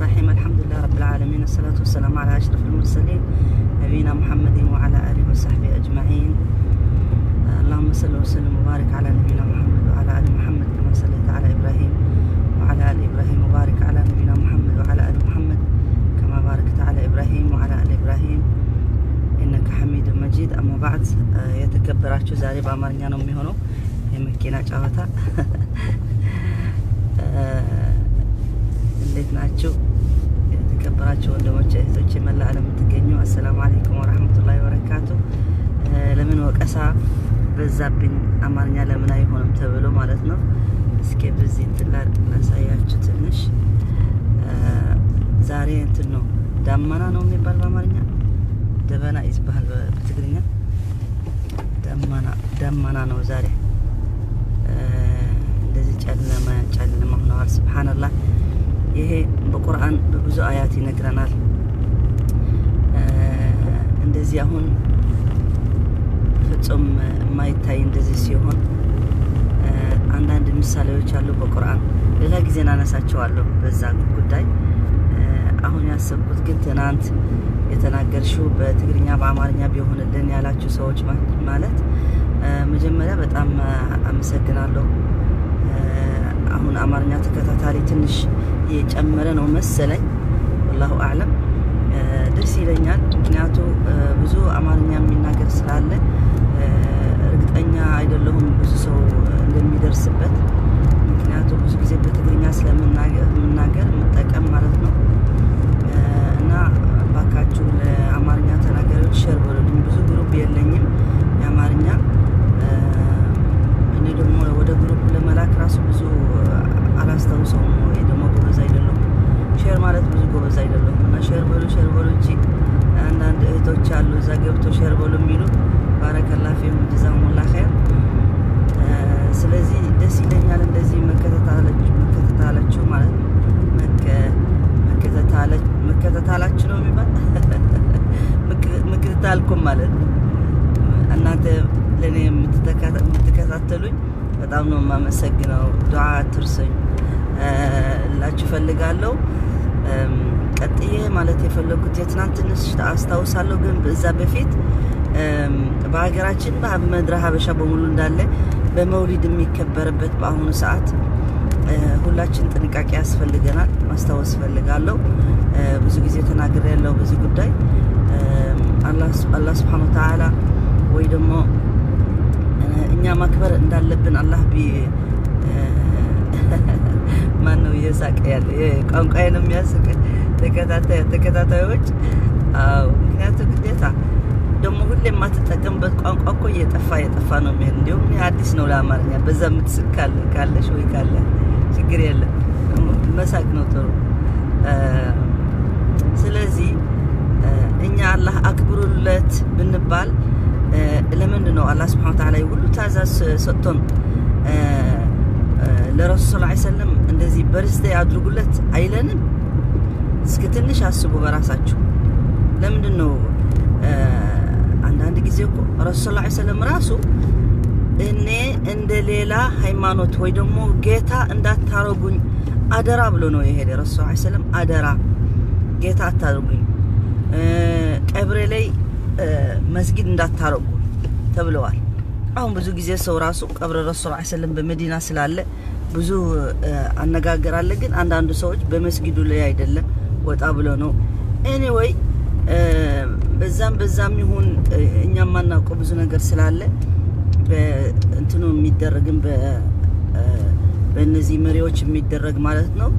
الرحيم. الحمد لله رب العالمين، الصلاة والسلام على أشرف المرسلين نبينا محمد وعلى آله وصحبه أجمعين. اللهم صل وسلم وبارك على نبينا محمد وعلى آل محمد كما صليت على إبراهيم وعلى آل إبراهيم، وبارك على نبينا محمد وعلى آل محمد كما باركت على إبراهيم وعلى آل إبراهيم إنك حميد مجيد. أما بعد የተከበራችሁ ዛሬ በአማርኛ ነው የሚሆነው የመኪና ጨዋታ። እንዴት ናችሁ የተከበራችሁ ወንድሞቼ እህቶቼ፣ መላ ዓለም የምትገኙ አሰላሙ አለይኩም ወራህመቱላሂ ወበረካቱ። ለምን ወቀሳ በዛብኝ አማርኛ ለምን አይሆንም ተብሎ ማለት ነው። እስኪ በዚህ ላሳያችሁ ትንሽ። ዛሬ እንትን ነው ዳመና ነው የሚባል በአማርኛ፣ ደበና ይባላል በትግርኛ። ዳመና ነው ዛሬ። እንደዚህ ጨለማ ሆኗል። ሱብሃንአላህ። ይሄ በቁርአን በብዙ አያት ይነግረናል። እንደዚህ አሁን ፍጹም የማይታይ እንደዚህ ሲሆን አንዳንድ ምሳሌዎች አሉ በቁርአን። ሌላ ጊዜ እናነሳቸዋለሁ በዛ ጉዳይ። አሁን ያሰብኩት ግን ትናንት የተናገርሽው በትግርኛ በአማርኛ ቢሆንልን ያላችሁ ሰዎች ማለት መጀመሪያ በጣም አመሰግናለሁ። አሁን አማርኛ ተከታታሪ ትንሽ እየጨመረ ነው መሰለኝ፣ ወላሁ አዕለም። ደስ ይለኛል፣ ምክንያቱ ብዙ አማርኛ የሚናገር ስላለ እርግጠኛ አይደለሁም ብዙ ሰው እንደሚደርስበት። ምክንያቱ ብዙ ጊዜ በትግርኛ ስለምናገር የምጠቀም ማለት ነው። እና ባካችሁ ለአማርኛ ተናጋሪዎች ሼር በሉልኝ። ብዙ ግሩፕ የለኝም የአማርኛ። እኔ ደግሞ ወደ ግሩፕ ለመላክ ራሱ ብዙ አላስታውሰውም፣ ወይ ደግሞ ጎበዝ አይደለሁም። ሼር ማለት ብዙ ጎበዝ አይደለሁም። እና ሼር በሉ እንጂ አንዳንድ እህቶች አሉ እዛ ገብቶ ሼር በሉ የሚሉ ባረከላህ ፊሁም ጀዛኩሙላህ ኸይር። ስለዚህ ደስ ይለኛል እንደዚህ መከታተላችሁ ማለት ነው። መከታተላችሁ ነው የሚባል መከታተልኩም ማለት ነው። እናንተ ለኔ የምትከታተሉኝ በጣም ነው የማመሰግነው። ዱዓ አትርሱኝ ላችሁ ፈልጋለሁ። ቀጥዬ ማለት የፈለኩት የትናንት ትንሽ አስታውሳለሁ፣ ግን በዛ በፊት በሀገራችን በመድረ ሀበሻ በሙሉ እንዳለ በመውሊድ የሚከበርበት በአሁኑ ሰዓት ሁላችን ጥንቃቄ ያስፈልገናል። ማስታወስ ፈልጋለሁ። ብዙ ጊዜ ተናግሬ ያለው በዚህ ጉዳይ አላህ ሱብሓነሁ ወተዓላ ወይ ደግሞ እኛ ማክበር እንዳለብን አላህ ማን ነው እየሳቀ ያለ ቋንቋዬን የሚያስቅ ተከታታዮች? ምክንያቱም ግዴታ ደግሞ ሁሌ የማትጠቀምበት ቋንቋ እኮ እየጠፋ ነው የሚሄድ። እንዲሁም እኔ አዲስ ነው ለአማርኛ። በዛ የምትስቅ ካለሽ ወይ ካለ ችግር የለም፣ መሳቅ ነው ጥሩ። ስለዚህ እኛ አላህ አክብሩለት ብንባል ለምንድን ነው አላህ ሱብሓነሁ ወተዓላ ሁሉ ትእዛዝ ሰጥቶን ለረሱል ሰለላሁ ዐለይሂ ወሰለም እንደዚህ በርስቴ አድርጉለት አይለንም? እስኪ ትንሽ አስቡ በራሳችሁ። ለምንድን ነው አንዳንድ ጊዜ እኮ ረሱል ሰለላሁ ዐለይሂ ወሰለም ራሱ እኔ እንደ ሌላ ሃይማኖት ወይ ደግሞ ጌታ እንዳታረጉኝ አደራ ብሎ ነው የሄደ። ረሱል ሰለላሁ ዐለይሂ ወሰለም አደራ ጌታ አታረጉኝ፣ ቀብሬ ላይ መስጊድ እንዳታረጉ ተብለዋል። አሁን ብዙ ጊዜ ሰው ራሱ ቀብረ ረሱል ሰለላሁ ዐለይሂ ወሰለም በመዲና ስላለ ብዙ አነጋገር አለ። ግን አንዳንዱ ሰዎች በመስጊዱ ላይ አይደለም ወጣ ብሎ ነው። ኤኒዌይ በዛም ይሁን እኛ ማናውቀው ብዙ ነገር ስላለ በእንትኑ የሚደረግም በእነዚህ መሪዎች የሚደረግ ማለት ነው።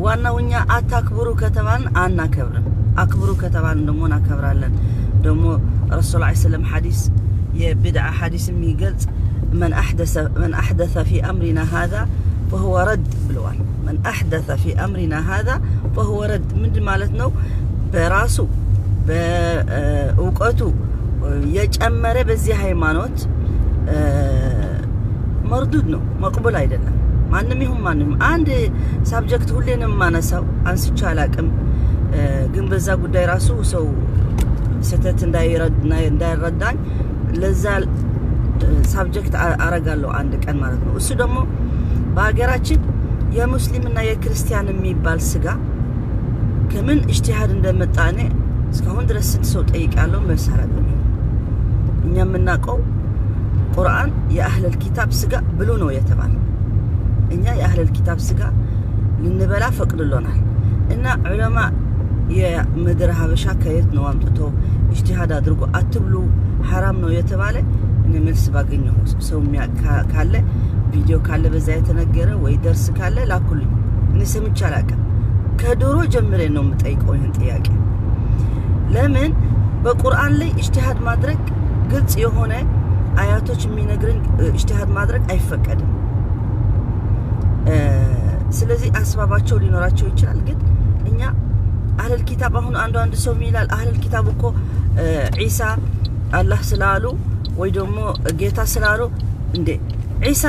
ዋናው እኛ አታክብሩ ከተባልን አናከብርም፣ አክብሩ ከተባልን ደግሞ እናከብራለን። ደግሞ ረሱል ሰለላሁ ዐለይሂ ወሰለም ሐዲስ የቢድዓ ሐዲስ የሚገልጽ من أحدث في أمرنا هذا فهو رد ብለዋል። من أحدث في أمرنا هذا فهو رد ምንድን ማለት ነው? በራሱ በእውቀቱ የጨመረ በዚህ ሃይማኖት መርዱድ ነው፣ መቅቡል አይደለም። ማንም ይሁን ማንም አንድ ሳብጀክት ሁሌንም ማነሳው አንስቼ አላቅም፣ ግን በዛ ጉዳይ ራሱ ሰው ስህተት እንዳይረዳኝ ለዛ ሳብጀክት አረጋለሁ አንድ ቀን ማለት ነው። እሱ ደግሞ በሀገራችን የሙስሊምና የክርስቲያን የሚባል ስጋ ከምን اجتهاد እንደመጣኔ እስካሁን ድረስ ሰው ጠይቃለሁ መሰረቱ እኛ የምናቀው ቁርአን የአህለል ኪታብ ስጋ ብሉ ነው የተባለ እኛ የአህለል ኪታብ ስጋ ልንበላ ፈቅድሎናል እና ዑለማ የምድር ሀበሻ ከየት ነው አምጥቶ اجتهاد አድርጎ አትብሉ حرام ነው የተባለ እኔ መልስ ባገኘው ሰው ካለ ቪዲዮ ካለ በዛ የተነገረ ወይ ደርስ ካለ ላኩልኝ እኔ ሰምቼ አላውቅም ከዶሮ ጀምሬ ነው የምጠይቀው ይሄን ጥያቄ ለምን በቁርአን ላይ اجتهاد ማድረግ ግልጽ የሆነ አያቶች የሚነግሩን اجتهاد ማድረግ አይፈቀድም ስለዚህ አስባባቸው ሊኖራቸው ይችላል ግን እኛ አህለል ኪታብ አሁን አንድ ሰው ይላል አህለል ኪታብ እኮ ኢሳ አላህ ስላሉ ወይ ደግሞ ጌታ ስላሉ እንዴ ኢሳ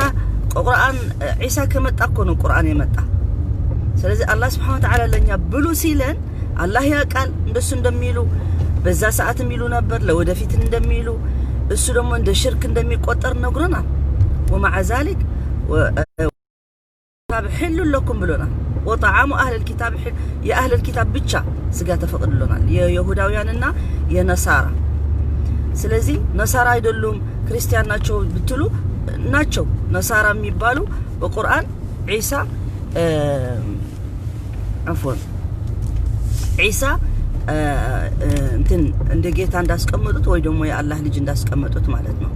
ቁርአን ኢሳ ከመጣ እኮ ነው ቁርአን የመጣ ስለዚህ አላህ Subhanahu Wa Ta'ala ለኛ ብሉ ሲለን አላህ ያቃል እንደሱ እንደሚሉ በዛ ሰዓትም ይሉ ነበር ለወደፊት እንደሚሉ እሱ ደግሞ እንደ ሽርክ እንደሚቆጠር ነግሮናል ومع ذلك كتاب حل لكم بلونا وطعام اهل الكتاب حل يا اهل الكتاب ብቻ ስጋ ተፈቅድሎናል የይሁዳውያንና የነሳራ ስለዚህ ነሳራ አይደሉም ክርስቲያን ናቸው ብትሉ ናቸው ነሳራ የሚባሉ በቁርአን ኢሳ عفوا ኢሳ እንደ ጌታ እንዳስቀመጡት ወይ ደግሞ የአላህ ልጅ እንዳስቀመጡት ማለት ነው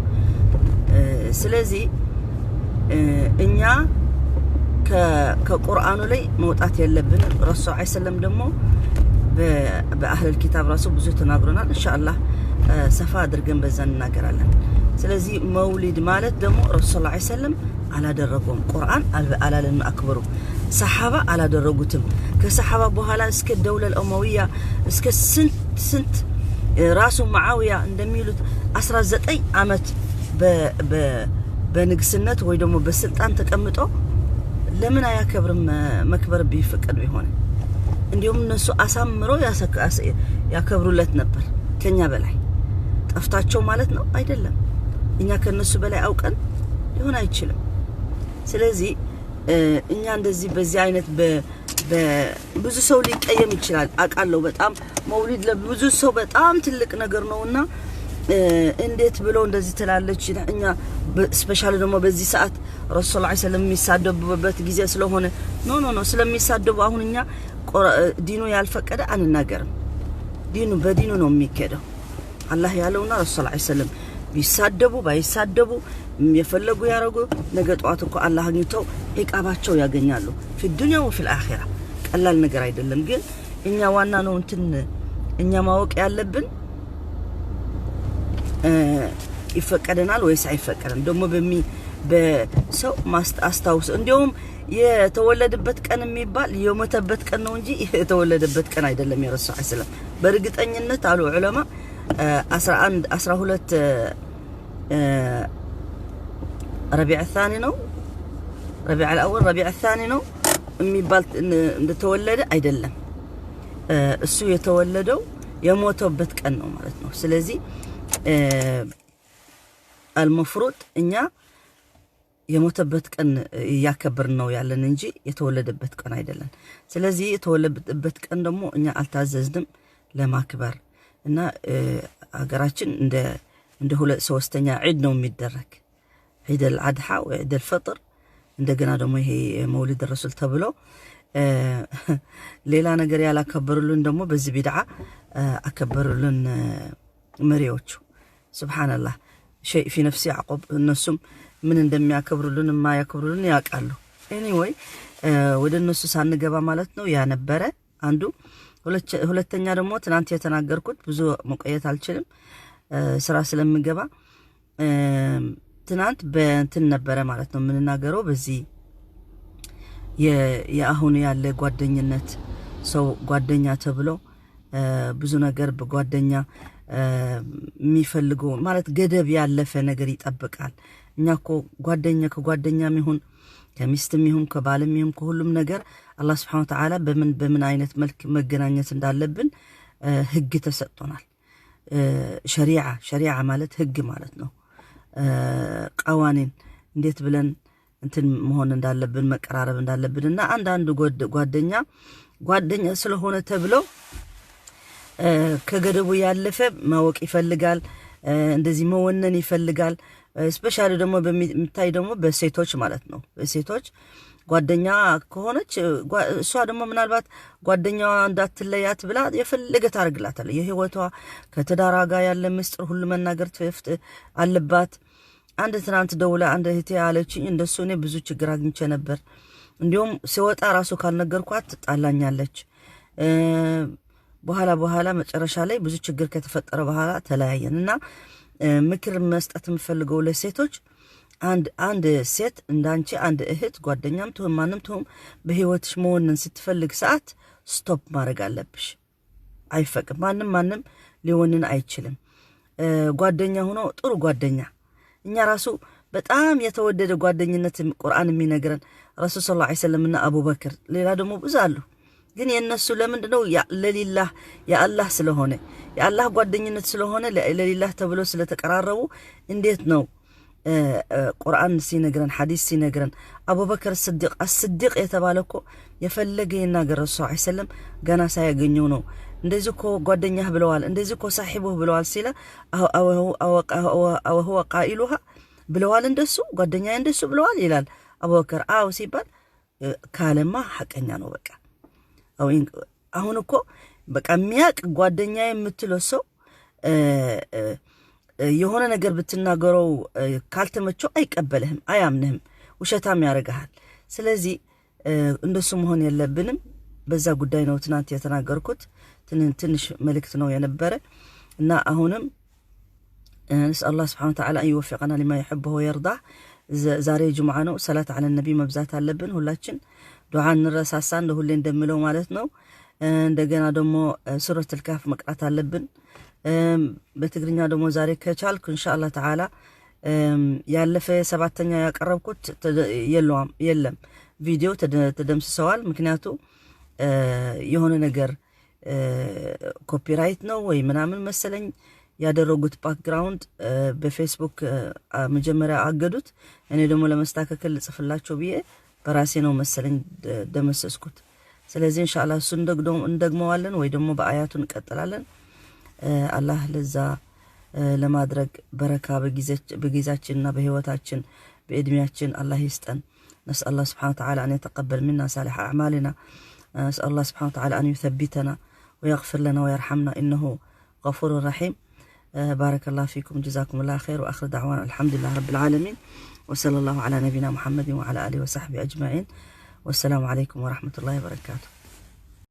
ስለዚህ እኛ ከቁርአኑ ላይ መውጣት ያለብን ረሱል ሰለም ደግሞ በአህለል ኪታብ ራሱ ብዙ ተናግሮናል ኢንሻአላህ ሰፋ አድርገን በዛ እናገራለን ስለዚህ መውሊድ ማለት ደግሞ ረሱል ሰለም አላደረጉም ቁርአን አላለን አክበሩ ሰሃባ አላደረጉትም ከሰሃባ በኋላ እስከ ደውለል ኡመዊያ እስከ ስንት ራሱ ሙአዊያ እንደሚሉት 19 አመት በንግስነት ወይ ደግሞ በስልጣን ተቀምጦ ለምን አያከብርም መክበር ቢፈቀድ ቢሆን እንዲሁም እነሱ አሳምሮ ያከብሩለት ነበር ከኛ በላይ ጠፍታቸው ማለት ነው አይደለም እኛ ከነሱ በላይ አውቀን ሊሆን አይችልም ስለዚህ እኛ እንደዚህ በዚህ አይነት ብዙ ሰው ሊቀየም ይችላል አቃለው በጣም መውሊድ ለብዙ ሰው በጣም ትልቅ ነገር ነውና እንዴት ብሎ እንደዚህ ተላለች እኛ ስፔሻሊ ደግሞ በዚህ ሰዓት ረሱል ሰለም የሚሳደቡበት ጊዜ ስለሆነ ኖ ስለሚሳደቡ አሁን እኛ ዲኑ ያልፈቀደ አንናገርም ዲኑ በዲኑ ነው የሚከደው አላህ ያለውና ረሱል ሰለም ቢሳደቡ ባይሳደቡ የፈለጉ ያረጉ ነገ ጧት እኮ አላህ አግኝተው ኢቃባቸው ያገኛሉ في الدنيا وفي الاخره ቀላል ነገር አይደለም ግን እኛ ዋና ነው እኛ ማወቅ ያለብን ይፈቀደናል ወይስ አይፈቀደም ደግሞ በሰው ማስተዋወስ እንዲሁም የተወለደበት ቀን የሚባል የሞተበት ቀን ነው እንጂ የተወለደበት ቀን አይደለም የረሱል ሰለም በርግጠኝነት አሉ ዑለማ 12 ربيع الثاني ነው ربيع الاول ربيع الثاني ነው የሚባል እንደተወለደ አይደለም እሱ የተወለደው የሞተበት ቀን ነው ማለት ነው ስለዚህ المفروض እኛ የሞተበት ቀን ያከብር ነው ያለን እንጂ የተወለደበት ቀን አይደለም ስለዚህ የተወለደበት ቀን ደግሞ እኛ አልታዘዝንም ለማክበር እና አገራችን እንደ ሁለት ሶስተኛ ዒድ ነው የሚደረግ ዒድ አልአድሃ ወዒድ አልፈጥር እንደገና ደግሞ ይሄ መውሊድ ረሱል ተብሎ ሌላ ነገር ያላከበሩልን ደግሞ በዚህ ቢድዓ አከበሩልን መሪዎቹ ሱብሃንአላህ شيء في نفسي يعقوب النسم من እንደሚያከብሩልን ማያከብሩልን ያቃሉ anyway ወደ እነሱ ሳንገባ ማለት ነው ያ ነበረ አንዱ ሁለተኛ ደግሞ ትናንት የተናገርኩት ብዙ መቆየት አልችልም ስራ ስለምገባ ትናንት በእንትን ነበረ ማለት ነው ምንናገረው በዚህ የአሁን ያለ ጓደኝነት ሰው ጓደኛ ተብሎ ብዙ ነገር በጓደኛ የሚፈልገው ማለት ገደብ ያለፈ ነገር ይጠብቃል እኛኮ ጓደኛ ከጓደኛም ይሁን ከሚስትም ይሁን ከባልም ይሁን ከሁሉም ነገር አላህ Subhanahu Wa Ta'ala በምን አይነት መልክ መገናኘት እንዳለብን ህግ ተሰጥቶናል ሸሪዓ ማለት ህግ ማለት ነው ቀዋኒን እንዴት ብለን እንትን መሆን እንዳለብን መቀራረብ እንዳለብንና አንዳንድ ጓደኛ ስለሆነ ተብሎ ከገደቡ ያለፈ ማወቅ ይፈልጋል እንደዚህ መወነን ይፈልጋል ስፔሻሊ ደግሞ በሚታይ ደግሞ በሴቶች ማለት ነው በሴቶች ጓደኛ ከሆነች እሷ ደግሞ ምናልባት ጓደኛዋ እንዳትለያት ብላ የፈለገ ታርግላታለች የህይወቷ ከተዳራ ጋር ያለ ምስጥር ሁሉ መናገር አለባት አንድ ትናንት ደውላ አንድ እህቴ አለችኝ እንደሱ እኔ ብዙ ችግር አግኝቼ ነበር እንዲሁም ሲወጣ ራሱ ካልነገርኳት ጣላኛለች በኋላ መጨረሻ ላይ ብዙ ችግር ከተፈጠረ በኋላ ተለያየንና ምክር መስጠት የምፈልገው ለሴቶች አንድ ሴት እንዳንቺ አንድ እህት ጓደኛም ትሁን ማንም ትሁን በህይወትሽ መሆንን ስትፈልግ ሰዓት ስቶፕ ማድረግ አለብሽ አይፈቅም ማንም ሊሆንን አይችልም ጓደኛ ሆኖ ጥሩ ጓደኛ እኛ ራሱ በጣም የተወደደ ጓደኝነት ቁርአን የሚነግረን ረሱል ሰለላሁ ዐለይሂ ወሰለምና አቡበክር ሌላ ደግሞ ብዙ አሉ ግን የነሱ ለምንድነው ለሊላህ ያአላህ ስለሆነ ያአላህ ጓደኝነት ስለሆነ ለሊላህ ተብሎ ስለተቀራረቡ እንዴት ነው ቁርአን ሲነግረን ሐዲስ ሲነግረን አቡበክር الصديق የተባለኮ የፈለገ ይናገር ረሱል ሰለላሁ ዐለይሂ ወሰለም ገና ሳያገኘው ነው እንደዚህ ኮ ጓደኛህ ብለዋል እንደዚህ ኮ ሳሂቡህ ብለዋል ሲላ አው هو قائلها ብለዋል እንደሱ ጓደኛዬ እንደሱ ብለዋል ይላል አቡበክር አው ሲባል ካለማ ሐቀኛ ነው በቃ አሁን እኮ በቃ የሚያቅ ጓደኛዬ የምትለው ሰው የሆነ ነገር ብትናገረው ካልተመቸው አይቀበልህም አያምንህም ውሸታም ያረጋል ስለዚህ እንደሱ መሆን የለብንም በዛ ጉዳይ ነው ትናንት የተናገርኩት ትንሽ መልእክት ነው የነበረ እና አሁንም نسأل الله سبحانه وتعالى أن يوفقنا لما يحبه ويرضاه ዛሬ ጁምዓ ነው ሰላት አለ ነብይ መብዛት አለብን ሁላችን ዱዓ እንረሳሳ እንደሁሌ እንደምለው ማለት ነው እንደገና ደግሞ ሱረቱል ካፍ መቅራት አለብን በትግርኛ ደግሞ ዛሬ ከቻልኩ ኢንሻአላህ ተዓላ ያለፈ ሰባተኛ ያቀረብኩት የለም ቪዲዮ ተደምስሰዋል ምክንያቱ የሆነ ነገር ኮፒራይት ነው ወይ ምናምን መሰለኝ ያደረጉት ባክግራውንድ በፌስቡክ መጀመሪያ አገዱት እኔ ደግሞ ለማስተካከል ጽፍላቸው ብዬ በራሴ ነው መሰለኝ ደመሰስኩት ስለዚህ ኢንሻአላህ እሱ እንደግመዋለን ወይ ደግሞ በአያቱን እንቀጥላለን አላህ ለዛ ለማድረግ በረካ በጊዜያችንና በህይወታችን በእድሜያችን አላህ ይስጠን نسأل الله سبحانه وتعالى أن يتقبل منا صالح أعمالنا نسأل الله سبحانه وتعالى أن يثبتنا ويغفر لنا ويرحمنا إنه غفور رحيم بارك الله فيكم جزاكم الله خير وآخر دعوانا الحمد لله رب العالمين وصلى الله على نبينا محمد وعلى آله وصحبه أجمعين والسلام عليكم ورحمة الله وبركاته